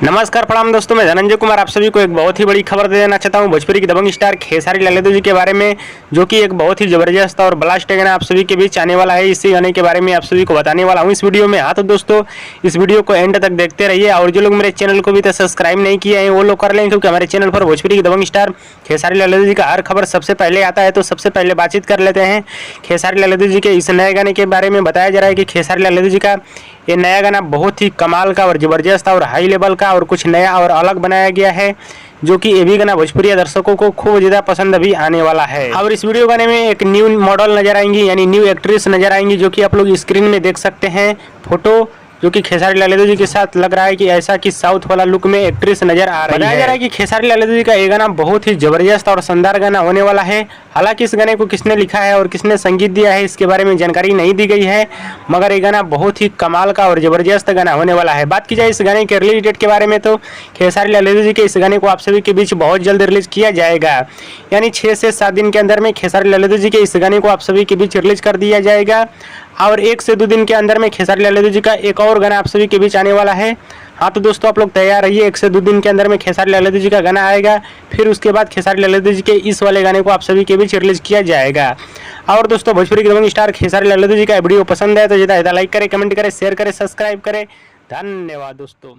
नमस्कार प्रणाम दोस्तों, मैं धनंजय कुमार आप सभी को एक बहुत ही बड़ी खबर दे देना चाहता हूं भोजपुरी की दबंग स्टार खेसारी लाल यादव जी के बारे में, जो कि एक बहुत ही जबरदस्त और ब्लास्ट गाना आप सभी के बीच आने वाला है। इसी गाने के बारे में आप सभी को बताने वाला हूं इस वीडियो में। हाँ तो दोस्तों, इस वीडियो को एंड तक देखते रहिए और जो लोग मेरे चैनल को भी तो सब्सक्राइब नहीं किए हैं वो लोग कर लें, क्योंकि हमारे चैनल पर भोजपुरी की दबंग स्टार खेसारी लाल यादव जी का हर खबर सबसे पहले आता है। तो सबसे पहले बातचीत कर लेते हैं खेसारी लाल यादव जी के इस नए गाने के बारे में। बताया जा रहा है कि खेसारी लाल यादव जी का ये नया गाना बहुत ही कमाल का और ज़बरदस्त और हाई लेवल का और कुछ नया और अलग बनाया गया है, जो कि ये भी गाना भोजपुरी दर्शकों को खूब ज़्यादा पसंद भी आने वाला है। और इस वीडियो गाने में एक न्यू मॉडल नजर आएंगी, यानी न्यू एक्ट्रेस नजर आएंगी, जो कि आप लोग स्क्रीन में देख सकते हैं फोटो, जो कि खेसारी लाल यादव जी के साथ लग रहा है कि ऐसा कि साउथ वाला लुक में एक्ट्रेस नजर आ रही है। बताया जा रहा है कि खेसारी लाल यादव जी का ये गाना बहुत ही जबरदस्त और शानदार गाना होने वाला है। हालांकि इस गाने को किसने लिखा है और किसने संगीत दिया है इसके बारे में जानकारी नहीं दी गई है, मगर ये गाना बहुत ही कमाल का और जबरदस्त गाना होने वाला है। बात की जाए इस गाने के रिलीज डेट के बारे में, तो खेसारी लाल यादव जी के इस गाने को आप सभी के बीच बहुत जल्द रिलीज किया जाएगा, यानी 6 से 7 दिन के अंदर में खेसारी लाल यादव जी के इस गाने को आप सभी के बीच रिलीज कर दिया जाएगा। और 1 से 2 दिन के अंदर में खेसारी लाल यादव जी का एक और गाना आप सभी के बीच आने वाला है। हाँ तो दोस्तों, आप लोग तैयार रहिए, 1 से 2 दिन के अंदर में खेसारी लाल यादव जी का गाना आएगा। फिर उसके बाद खेसारी लाल यादव जी के इस वाले गाने को आप सभी के बीच रिलीज किया जाएगा। और दोस्तों, भोजपुरी की दबंग स्टार खेसारी लाल यादव जी का वीडियो पसंद है तो ज़्यादा लाइक करें, कमेंट करें, शेयर करें, सब्सक्राइब करें। धन्यवाद दोस्तों।